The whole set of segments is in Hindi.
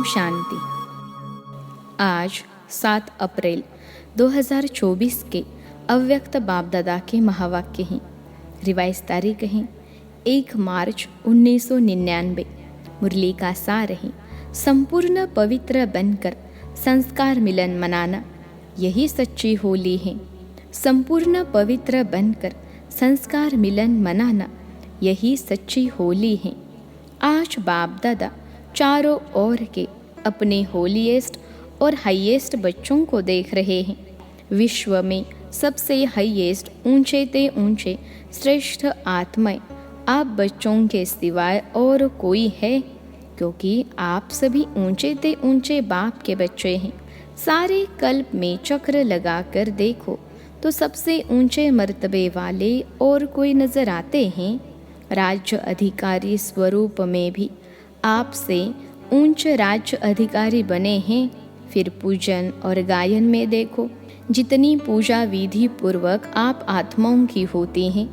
ओम शांति। आज 7 अप्रैल 2024 के अव्यक्त बाप दादा के महावाक्य हैं। रिवाइज तारीख है 1 मार्च 1999। मुरली का सार है संपूर्ण पवित्र बनकर संस्कार मिलन मनाना, यही सच्ची होली है। संपूर्ण पवित्र बनकर संस्कार मिलन मनाना, यही सच्ची होली है। आज बाप दादा चारों ओर के अपने होलीएस्ट और हाईएस्ट बच्चों को देख रहे हैं। विश्व में सबसे हाईएस्ट, ऊंचे ते ऊंचे श्रेष्ठ आत्माएं आप बच्चों के सिवाय और कोई है? क्योंकि आप सभी ऊंचे ते ऊंचे बाप के बच्चे हैं। सारे कल्प में चक्र लगाकर देखो तो सबसे ऊंचे मर्तबे वाले और कोई नजर आते हैं? राज्य अधिकारी स्वरूप में भी आपसे उच्च राज्य अधिकारी बने हैं। फिर पूजन और गायन में देखो, जितनी पूजा विधि पूर्वक आप आत्माओं की होती हैं,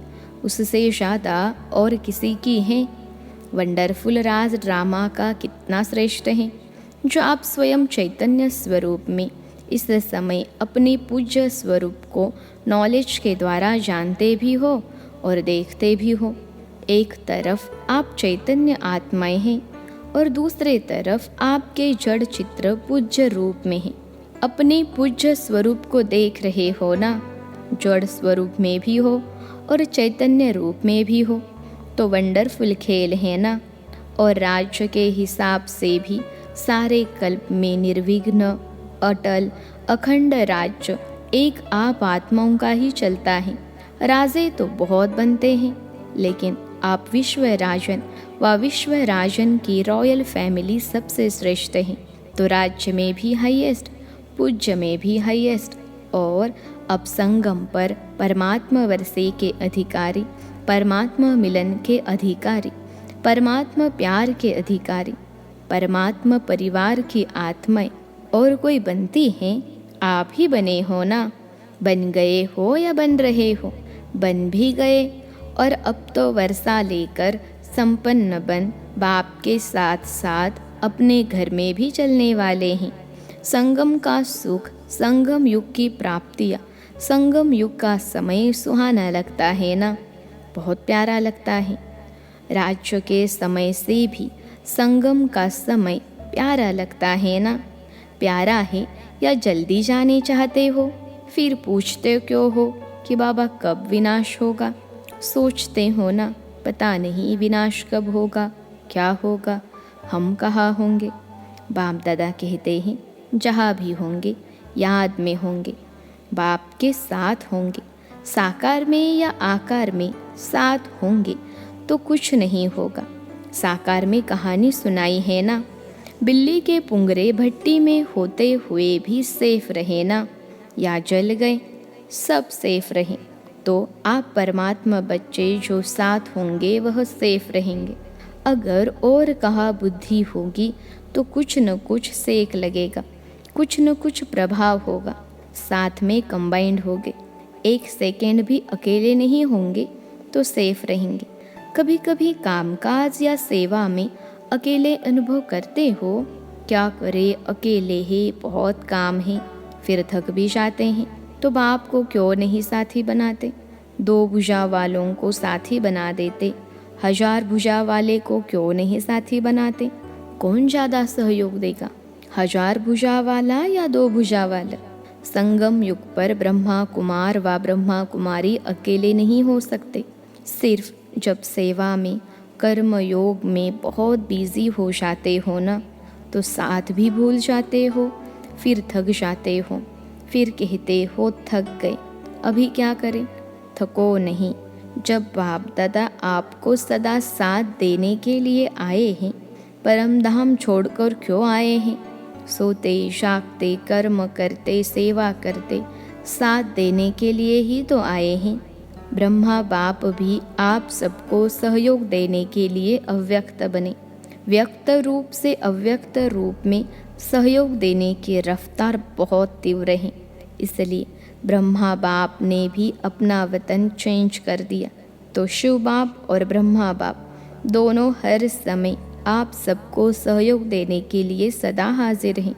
उससे ज़्यादा और किसी की है? वंडरफुल राज ड्रामा का कितना श्रेष्ठ है, जो आप स्वयं चैतन्य स्वरूप में इस समय अपने पूज्य स्वरूप को नॉलेज के द्वारा जानते भी हो और देखते भी हो। एक तरफ आप चैतन्य आत्माएं हैं और दूसरे तरफ आपके जड़ चित्र पूज्य रूप में हैं। अपने पूज्य स्वरूप को देख रहे हो ना? जड़ स्वरूप में भी हो और चैतन्य रूप में भी हो, तो वंडरफुल खेल है ना। और राज्य के हिसाब से भी सारे कल्प में निर्विघ्न, अटल, अखंड राज्य एक आप आत्माओं का ही चलता है। राजे तो बहुत बनते हैं, लेकिन आप विश्व राजन व विश्व राजन की रॉयल फैमिली सबसे श्रेष्ठ हैं। तो राज्य में भी हाईएस्ट, पूज्य में भी हाईएस्ट, और अब संगम पर परमात्मा वर्षे के अधिकारी, परमात्मा मिलन के अधिकारी, परमात्मा प्यार के अधिकारी, परमात्मा परिवार की आत्माएं और कोई बनती हैं? आप ही बने हो ना। बन गए हो या बन रहे हो? बन भी गए, और अब तो वर्षा लेकर संपन्न बन बाप के साथ साथ अपने घर में भी चलने वाले हैं। संगम का सुख, संगम युग की प्राप्तियाँ, संगम युग का समय सुहाना लगता है ना, बहुत प्यारा लगता है। राज्य के समय से भी संगम का समय प्यारा लगता है ना। प्यारा है या जल्दी जाने चाहते हो? फिर पूछते क्यों हो कि बाबा कब विनाश होगा? सोचते हो ना, पता नहीं विनाश कब होगा, क्या होगा, हम कहाँ होंगे। बाप दादा कहते हैं जहाँ भी होंगे याद में होंगे, बाप के साथ होंगे। साकार में या आकार में साथ होंगे तो कुछ नहीं होगा। साकार में कहानी सुनाई है ना, बिल्ली के पुंगरे भट्टी में होते हुए भी सेफ रहे ना, या जल गए, सब सेफ रहे। तो आप परमात्मा बच्चे जो साथ होंगे वह सेफ रहेंगे। अगर और कहा बुद्धि होगी तो कुछ न कुछ सेक लगेगा, कुछ न कुछ प्रभाव होगा। साथ में कंबाइंड होंगे, एक सेकेंड भी अकेले नहीं होंगे तो सेफ रहेंगे। कभी कभी कामकाज या सेवा में अकेले अनुभव करते हो, क्या करे अकेले ही बहुत काम है, फिर थक भी जाते हैं। तो बाप को क्यों नहीं साथी बनाते? 2 भुजा वालों को साथी बना देते। 1000 भुजा वाले को क्यों नहीं साथी बनाते? कौन ज़्यादा सहयोग देगा, 1000 भुजा वाला या 2 भुजा वाला? संगम युग पर ब्रह्मा कुमार व ब्रह्मा कुमारी अकेले नहीं हो सकते। सिर्फ जब सेवा में, कर्म योग में बहुत बिजी हो जाते हो ना, तो साथ भी भूल जाते हो, फिर थक जाते हो, फिर कहते हो थक गए। अभी क्या करें? थको नहीं। जब बाप दादा आपको सदा साथ देने के लिए आए हैं, परम धाम छोड़कर क्यों आए हैं? सोते जागते, कर्म करते, सेवा करते, साथ देने के लिए ही तो आए हैं। ब्रह्मा बाप भी आप सबको सहयोग देने के लिए अव्यक्त बने। व्यक्त रूप से अव्यक्त रूप में सहयोग देने की रफ्तार बहुत तीव्र है। इसलिए ब्रह्मा बाप ने भी अपना वतन चेंज कर दिया। तो शिव बाप और ब्रह्मा बाप दोनों हर समय आप सबको सहयोग देने के लिए सदा हाजिर हैं।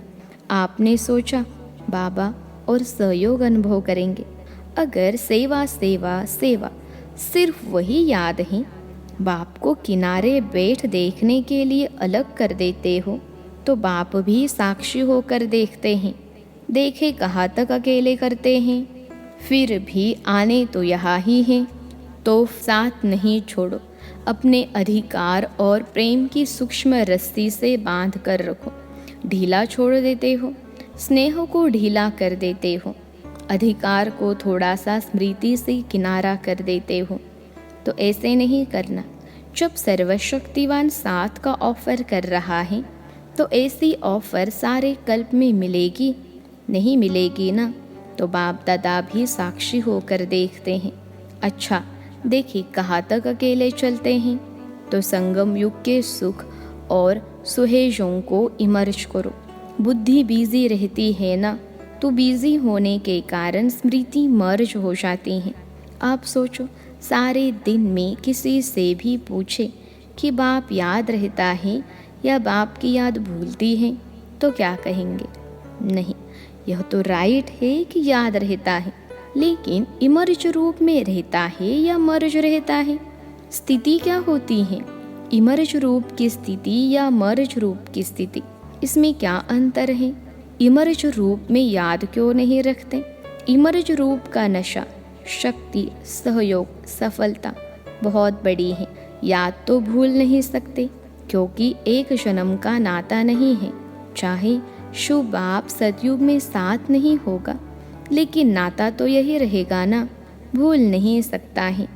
आपने सोचा बाबा और सहयोग अनुभव करेंगे। अगर सेवा सेवा सेवा सिर्फ वही याद है, बाप को किनारे बैठ देखने के लिए अलग कर देते हो, तो बाप भी साक्षी होकर देखते हैं। देखे कहाँ तक अकेले करते हैं, फिर भी आने तो यहाँ ही हैं। तो साथ नहीं छोड़ो, अपने अधिकार और प्रेम की सूक्ष्म रस्सी से बांध कर रखो। ढीला छोड़ देते हो, स्नेह को ढीला कर देते हो, अधिकार को थोड़ा सा स्मृति से किनारा कर देते हो। तो ऐसे नहीं करना। जब सर्वशक्तिवान साथ का ऑफर कर रहा है, तो ऐसी ऑफर सारे कल्प में मिलेगी? नहीं मिलेगी ना। तो बाप दादा भी साक्षी होकर देखते हैं। अच्छा देखिए कहाँ तक अकेले चलते हैं। तो संगम युग के सुख और सुहेजों को इमर्ज करो। बुद्धि बिजी रहती है ना, तो बिजी होने के कारण स्मृति मर्ज हो जाती है। आप सोचो, सारे दिन में किसी से भी पूछे कि बाप याद रहता है या बाप की याद भूलती है, तो क्या कहेंगे? नहीं, यह तो राइट है कि याद रहता है, लेकिन इमर्ज रूप में रहता है या मर्ज रहता है? स्थिति क्या होती है? इमर्ज रूप की स्थिति या मर्ज रूप की स्थिति, इसमें क्या अंतर है? इमर्ज रूप में याद क्यों नहीं रखते? इमर्ज रूप का नशा, शक्ति, सहयोग, सफलता बहुत बड़ी है। याद तो भूल नहीं सकते, क्योंकि एक जन्म का नाता नहीं है। चाहे शुभ बाप सतयुग में साथ नहीं होगा, लेकिन नाता तो यही रहेगा ना, भूल नहीं सकता है।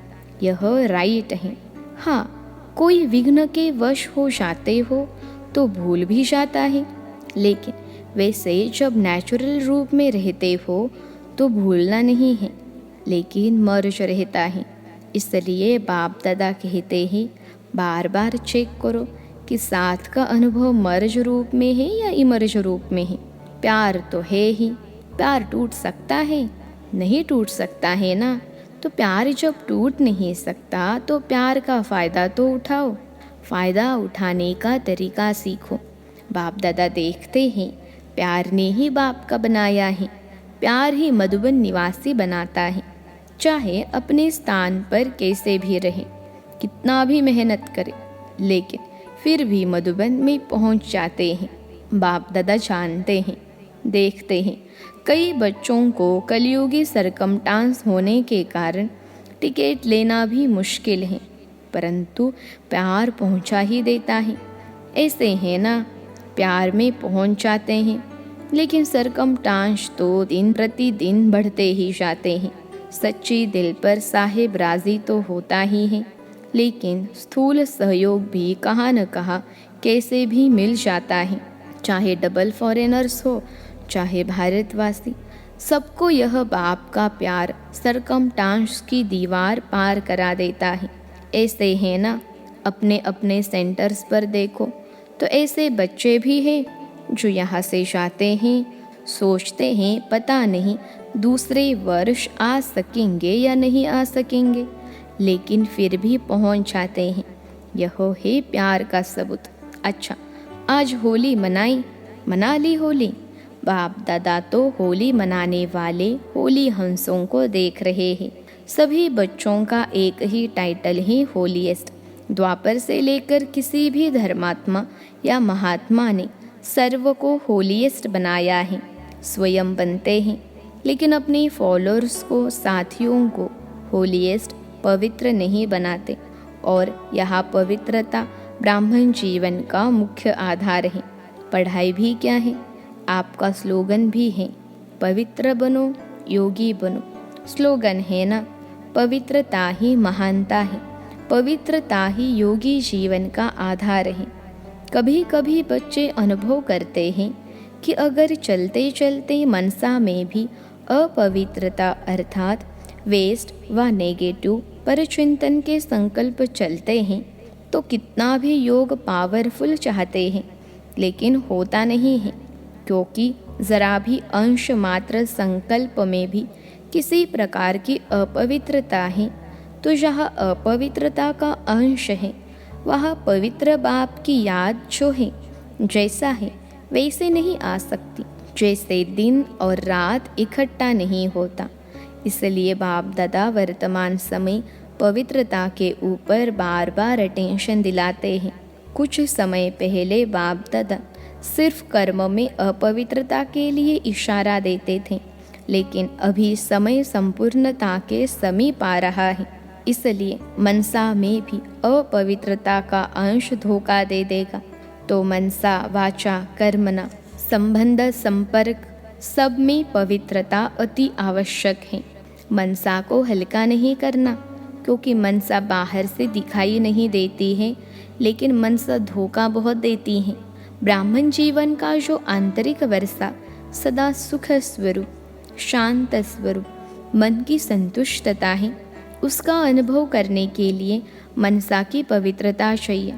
यह राइट है। हाँ, कोई विघ्न के वश हो जाते हो तो भूल भी जाता है, लेकिन वैसे जब नेचुरल रूप में रहते हो तो भूलना नहीं है, लेकिन मर्ज रहता है। इसलिए बाप दादा कहते हैं बार बार चेक करो कि साथ का अनुभव मर्ज रूप में है या इमर्ज रूप में है। प्यार तो है ही, प्यार टूट सकता है? नहीं टूट सकता है ना। तो प्यार जब टूट नहीं सकता तो प्यार का फ़ायदा तो उठाओ। फ़ायदा उठाने का तरीका सीखो। बाप दादा देखते हैं प्यार ने ही बाप का बनाया है, प्यार ही मधुबन निवासी बनाता है। चाहे अपने स्थान पर कैसे भी रहे, कितना भी मेहनत करे, लेकिन फिर भी मधुबन में पहुंच जाते हैं। बाप दादा जानते हैं, देखते हैं कई बच्चों को कलयुगी सरकमटांस होने के कारण टिकट लेना भी मुश्किल है, परंतु प्यार पहुंचा ही देता है। ऐसे है ना, प्यार में पहुंच जाते हैं, लेकिन सरकमटांस तो दिन प्रतिदिन बढ़ते ही जाते हैं। सच्ची दिल पर साहेब राजी तो होता ही है, लेकिन स्थूल सहयोग भी कहाँ न कहाँ कैसे भी मिल जाता है। चाहे डबल फॉरेनर्स हो, चाहे भारतवासी, सबको यह बाप का प्यार सरकमटांस की दीवार पार करा देता है। ऐसे है ना, अपने अपने सेंटर्स पर देखो तो ऐसे बच्चे भी हैं जो यहाँ से जाते हैं, सोचते हैं पता नहीं दूसरे वर्ष आ सकेंगे या नहीं आ सकेंगे, लेकिन फिर भी पहुँच जाते हैं। यह है प्यार का सबूत। अच्छा, आज होली मना ली होली। बाप दादा तो होली मनाने वाले होली हंसों को देख रहे हैं। सभी बच्चों का एक ही टाइटल है, होलीएस्ट। द्वापर से लेकर किसी भी धर्मात्मा या महात्मा ने सर्व को होलीएस्ट बनाया है। स्वयं बनते हैं, लेकिन अपने फॉलोअर्स को, साथियों को होलीएस्ट पवित्र नहीं बनाते। और यहाँ पवित्रता ब्राह्मण जीवन का मुख्य आधार है। पढ़ाई भी क्या है, आपका स्लोगन भी है, पवित्र बनो, योगी बनो। स्लोगन है ना, पवित्रता ही महानता है, पवित्रता ही योगी जीवन का आधार है। कभी कभी बच्चे अनुभव करते हैं कि अगर चलते चलते मनसा में भी अपवित्रता अर्थात वेस्ट व नेगेटिव पर चिंतन के संकल्प चलते हैं, तो कितना भी योग पावरफुल चाहते हैं, लेकिन होता नहीं है, क्योंकि ज़रा भी अंश मात्र संकल्प में भी किसी प्रकार की अपवित्रता है। तो जहाँ अपवित्रता का अंश है, वह पवित्र बाप की याद जो है जैसा है वैसे नहीं आ सकती, जैसे दिन और रात इकट्ठा नहीं होता। इसलिए बाप दादा वर्तमान समय पवित्रता के ऊपर बार बार अटेंशन दिलाते हैं। कुछ समय पहले बाप दादा सिर्फ कर्म में अपवित्रता के लिए इशारा देते थे, लेकिन अभी समय संपूर्णता के समीप आ रहा है। इसलिए मनसा में भी अपवित्रता का अंश धोखा दे देगा। तो मनसा वाचा कर्मणा संबंध संपर्क सब में पवित्रता अति आवश्यक है। मनसा को हल्का नहीं करना, क्योंकि मनसा बाहर से दिखाई नहीं देती है, लेकिन मनसा धोखा बहुत देती है। ब्राह्मण जीवन का जो आंतरिक वर्षा सदा सुख स्वरूप, शांत स्वरूप, मन की संतुष्टता है, उसका अनुभव करने के लिए मनसा की पवित्रता चाहिए।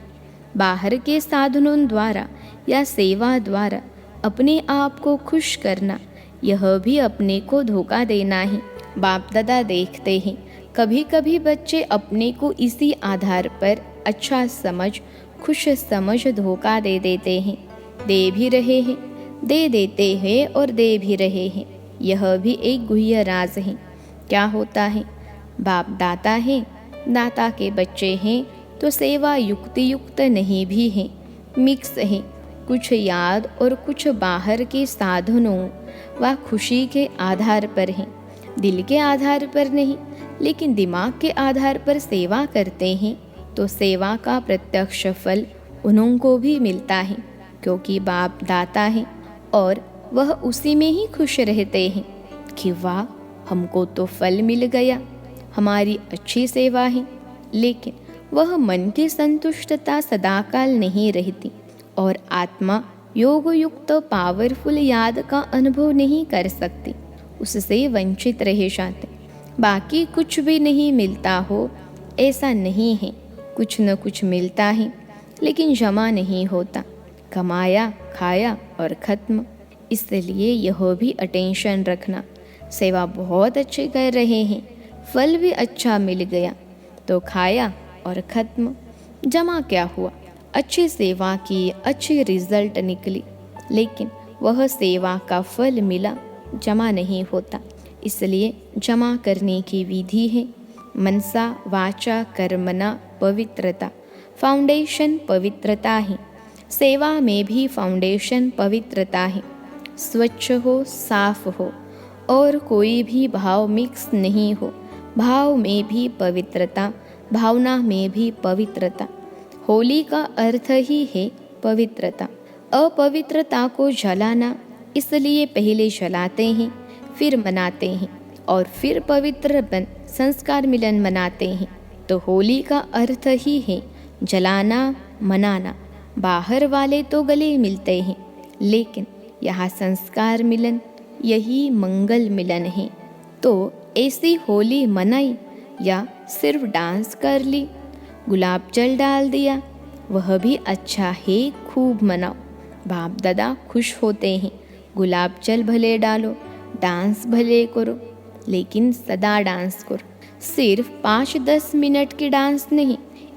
बाहर के साधनों द्वारा या सेवा द्वारा अपने आप को खुश करना, यह भी अपने को धोखा देना है। बाप दादा देखते हैं कभी कभी बच्चे अपने को इसी आधार पर अच्छा समझ, खुश समझ धोखा दे देते हैं। दे भी रहे हैं, दे देते हैं और दे भी रहे हैं। यह भी एक गुह्य राज है। क्या होता है, बाप दाता है, दाता के बच्चे हैं, तो सेवा युक्ति युक्त नहीं भी है, मिक्स है। कुछ याद और कुछ बाहर के साधनों व खुशी के आधार पर है, दिल के आधार पर नहीं, लेकिन दिमाग के आधार पर सेवा करते हैं तो सेवा का प्रत्यक्ष फल उन्हों को भी मिलता है, क्योंकि बाप दाता है और वह उसी में ही खुश रहते हैं कि वाह, हमको तो फल मिल गया, हमारी अच्छी सेवा है। लेकिन वह मन की संतुष्टता सदाकाल नहीं रहती और आत्मा योग युक्त पावरफुल याद का अनुभव नहीं कर सकती, उससे वंचित रह जाते। बाकी कुछ भी नहीं मिलता हो ऐसा नहीं है, कुछ न कुछ मिलता है, लेकिन जमा नहीं होता, कमाया खाया और ख़त्म। इसलिए यह भी अटेंशन रखना। सेवा बहुत अच्छी कर रहे हैं, फल भी अच्छा मिल गया तो खाया और ख़त्म, जमा क्या हुआ? अच्छी सेवा की, अच्छी रिजल्ट निकली, लेकिन वह सेवा का फल मिला, जमा नहीं होता। इसलिए जमा करने की विधि है मनसा वाचा कर्मणा पवित्रता। फाउंडेशन पवित्रता है। सेवा में भी फाउंडेशन पवित्रता है। स्वच्छ हो, साफ हो और कोई भी भाव मिक्स नहीं हो। भाव में भी पवित्रता, भावना में भी पवित्रता। होली का अर्थ ही है पवित्रता। अपवित्रता को जलाना, इसलिए पहले जलाते हैं, फिर मनाते हैं और फिर पवित्र बन संस्कार मिलन मनाते हैं। तो होली का अर्थ ही है जलाना, मनाना। बाहर वाले तो गले मिलते हैं, लेकिन यहाँ संस्कार मिलन, यही मंगल मिलन है। तो ऐसी होली मनाई या सिर्फ डांस कर ली, गुलाब जल डाल दिया, वह भी अच्छा है, खूब मनाओ। बाप दादा खुश होते हैं। गुलाब जल भले डालो, डांस भले करो, लेकिन सदा डांस करो। सिर्फ 5-10 मिनट की डांस नहीं,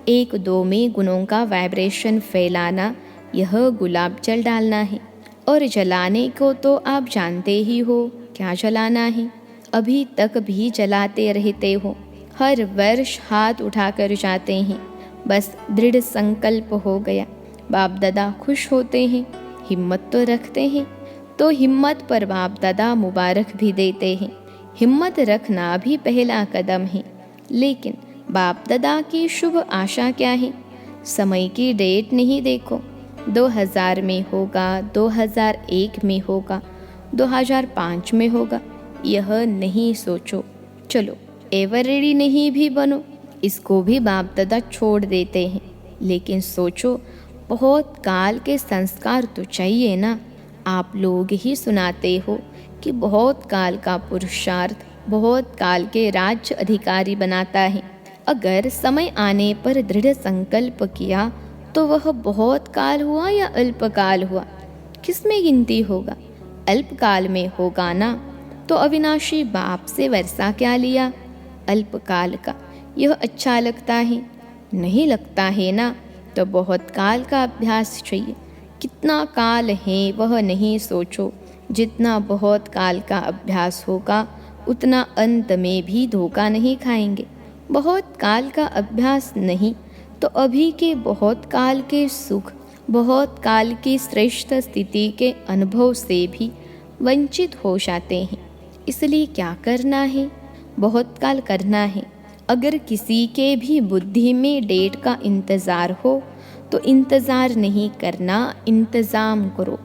1-2 में गुणों का वाइब्रेशन फैलाना, यह गुलाब जल डालना है। और जलाने को तो आप जानते ही हो क्या जलाना है, अभी तक भी जलाते रहते हो। हर वर्ष हाथ उठाकर जाते हैं, बस दृढ़ संकल्प हो गया। बाप दादा खुश होते हैं, हिम्मत तो रखते हैं, तो हिम्मत पर बाप दादा मुबारक भी देते हैं। हिम्मत रखना भी पहला कदम है, लेकिन बाप दादा की शुभ आशा क्या है? समय की डेट नहीं देखो, 2000 में होगा, 2001 में होगा, 2005 में होगा, यह नहीं सोचो। चलो एवर रेडी नहीं भी बनो, इसको भी बाप दादा छोड़ देते हैं, लेकिन सोचो बहुत काल के संस्कार तो चाहिए ना। आप लोग ही सुनाते हो कि बहुत काल का पुरुषार्थ बहुत काल के राज्य अधिकारी बनाता है। अगर समय आने पर दृढ़ संकल्प किया तो वह बहुत काल हुआ या अल्पकाल हुआ, किसमें गिनती होगा? अल्पकाल में होगा ना, तो अविनाशी बाप से वर्षा क्या लिया? अल्पकाल का। यह अच्छा लगता है? नहीं लगता है ना। तो बहुत काल का अभ्यास चाहिए। कितना काल है वह नहीं सोचो, जितना बहुत काल का अभ्यास होगा उतना अंत में भी धोखा नहीं खाएंगे। बहुत काल का अभ्यास नहीं तो अभी के बहुत काल के सुख, बहुत काल की श्रेष्ठ स्थिति के अनुभव से भी वंचित हो जाते हैं। इसलिए क्या करना है? बहुत काल करना है। अगर किसी के भी बुद्धि में डेट का इंतज़ार हो तो इंतज़ार नहीं करना, इंतज़ाम करो।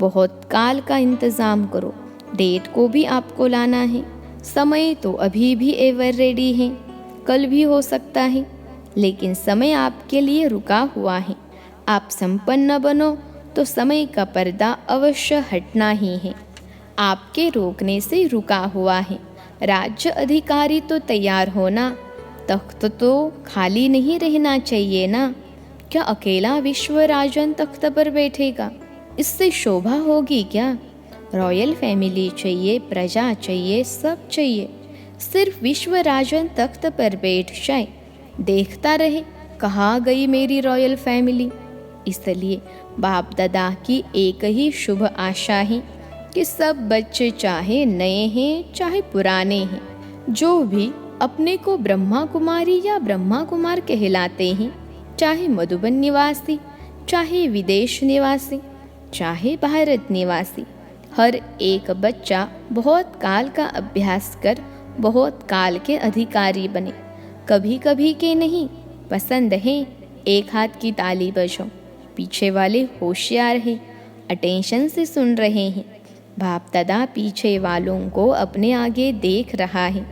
बहुत काल का इंतज़ाम करो। डेट को भी आपको लाना है। समय तो अभी भी एवर रेडी है, कल भी हो सकता है, लेकिन समय आपके लिए रुका हुआ है। आप संपन्न बनो तो समय का पर्दा अवश्य हटना ही है। आपके रोकने से रुका हुआ है। राज्य अधिकारी तो तैयार होना, तख्त तो खाली नहीं रहना चाहिए ना। क्या अकेला विश्व राजन तख्त पर बैठेगा? इससे शोभा होगी क्या? रॉयल फैमिली चाहिए, प्रजा चाहिए, सब चाहिए। सिर्फ विश्व राजन तख्त पर बैठ जाए, देखता रहे कहाँ गई मेरी रॉयल फैमिली। इसलिए बाप दादा की एक ही शुभ आशा है कि सब बच्चे चाहे नए हैं चाहे पुराने हैं, जो भी अपने को ब्रह्मा कुमारी या ब्रह्मा कुमार कहलाते हैं, चाहे मधुबन निवासी, चाहे विदेश निवासी, चाहे भारत निवासी, हर एक बच्चा बहुत काल का अभ्यास कर बहुत काल के अधिकारी बने। कभी कभी के नहीं, पसंद है एक हाथ की ताली बजाओ। पीछे वाले होशियार हैं, अटेंशन से सुन रहे हैं। बाप दादा पीछे वालों को अपने आगे देख रहा है,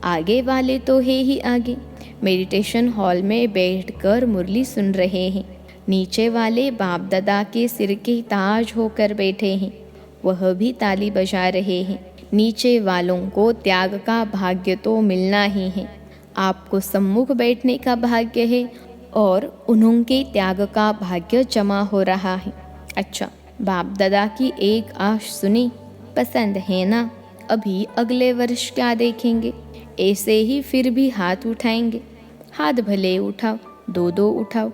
आगे वाले तो है ही आगे। मेडिटेशन हॉल में बैठकर मुरली सुन रहे हैं। नीचे वाले बाप दादा के सिर के ताज होकर बैठे हैं, वह भी ताली बजा रहे हैं। नीचे वालों को त्याग का भाग्य तो मिलना ही है। आपको सम्मुख बैठने का भाग्य है और उन्होंने त्याग का भाग्य जमा हो रहा है। अच्छा, बाप दादा की एक आश सुनी, पसंद है ना? अभी अगले वर्ष क्या देखेंगे? ऐसे ही फिर भी हाथ उठाएंगे। हाथ भले उठाओ, दो दो उठाओ,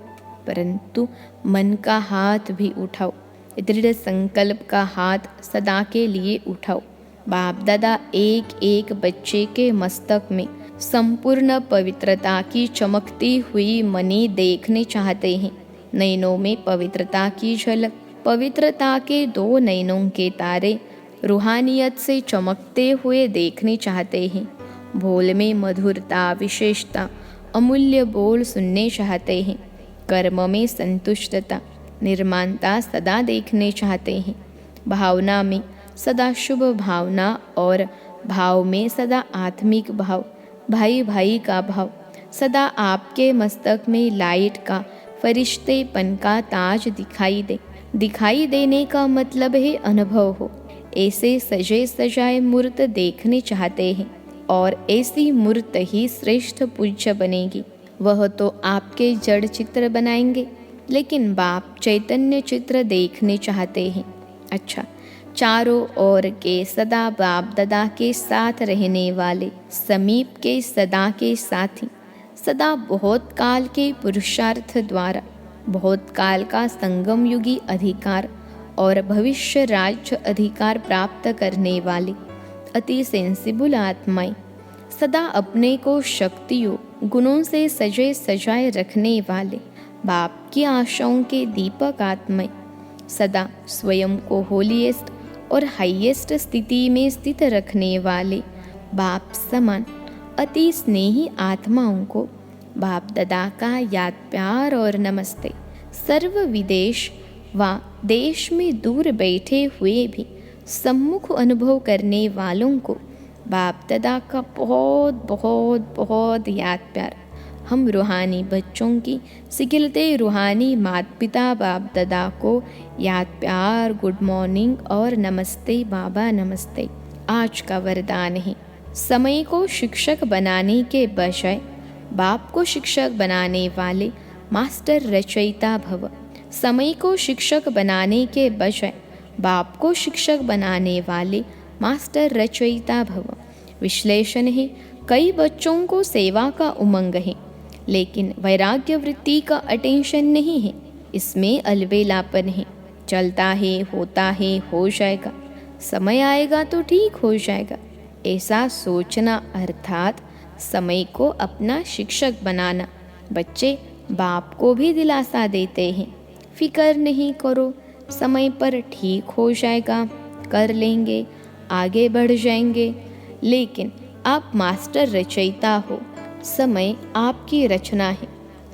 परंतु मन का हाथ भी उठाओ। दृढ़ संकल्प का हाथ सदा के लिए उठाओ। बाप दादा एक एक बच्चे के मस्तक में संपूर्ण पवित्रता की चमकती हुई मणि देखने चाहते हैं। नयनों में पवित्रता की झलक, पवित्रता के दो नयनों के तारे रूहानियत से चमकते हुए देखने चाहते हैं। बोल में मधुरता, विशेषता, अमूल्य बोल सुनने चाहते हैं। कर्म में संतुष्टता, निर्माणता सदा देखने चाहते हैं। भावना में सदा शुभ भावना और भाव में सदा आत्मिक भाव, भाई भाई का भाव। सदा आपके मस्तक में लाइट का, फरिश्तेपन का ताज दिखाई दे। दिखाई देने का मतलब है अनुभव हो। ऐसे सजे सजाए मूर्त देखने चाहते हैं और ऐसी मूर्त ही श्रेष्ठ पूज्य बनेगी। वह तो आपके जड़ चित्र बनाएंगे, लेकिन बाप चैतन्य चित्र देखने चाहते हैं। अच्छा, चारों ओर के सदा बाप दादा के साथ रहने वाले, समीप के सदा के साथी, सदा बहुत काल के पुरुषार्थ द्वारा बहुत काल का संगम युगी अधिकार और भविष्य राज्य अधिकार प्राप्त करने वाले अति सेंसिबल आत्माएं, सदा अपने को शक्तियों गुणों से सजे सजाए रखने वाले बाप की आशाओं के दीपक आत्माएं, सदा स्वयं को होलीएस्ट और हाईएस्ट स्थिति में स्थित रखने वाले बाप समान अति स्नेही आत्माओं को बाप दादा का याद प्यार और नमस्ते। सर्व विदेश व देश में दूर बैठे हुए भी सम्मुख अनुभव करने वालों को बाप दादा का बहुत बहुत बहुत याद प्यार। हम रूहानी बच्चों की सिखिलते रूहानी माता पिता बाप दादा को याद प्यार, गुड मॉर्निंग और नमस्ते बाबा नमस्ते। आज का वरदान है, समय को शिक्षक बनाने के बजाय बाप को शिक्षक बनाने वाले मास्टर रचयिता भव। समय को शिक्षक बनाने के बजाय बाप को शिक्षक बनाने वाले मास्टर रचयिता भव। विश्लेषण है, कई बच्चों को सेवा का उमंग है, लेकिन वैराग्य वृत्ति का अटेंशन नहीं है, इसमें अलबेलापन है। चलता है, होता है, हो जाएगा, समय आएगा तो ठीक हो जाएगा, ऐसा सोचना अर्थात समय को अपना शिक्षक बनाना। बच्चे बाप को भी दिलासा देते हैं, फिक्र नहीं करो, समय पर ठीक हो जाएगा, कर लेंगे, आगे बढ़ जाएंगे। लेकिन आप मास्टर रचयिता हो, समय आपकी रचना है।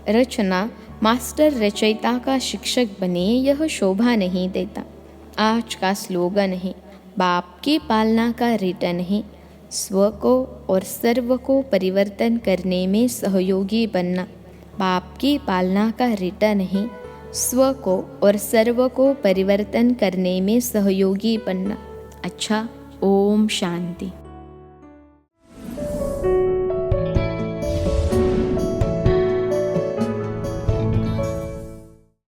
रचना मास्टर रचयिता का शिक्षक बने, यह शोभा नहीं देता। आज का स्लोगन है, बाप की पालना का रिटर्न है, स्व को और सर्व को परिवर्तन करने में सहयोगी बनना। बाप की पालना का रिटर्न है, स्व को और सर्व को परिवर्तन करने में सहयोगी बनना। अच्छा, ओम शांति।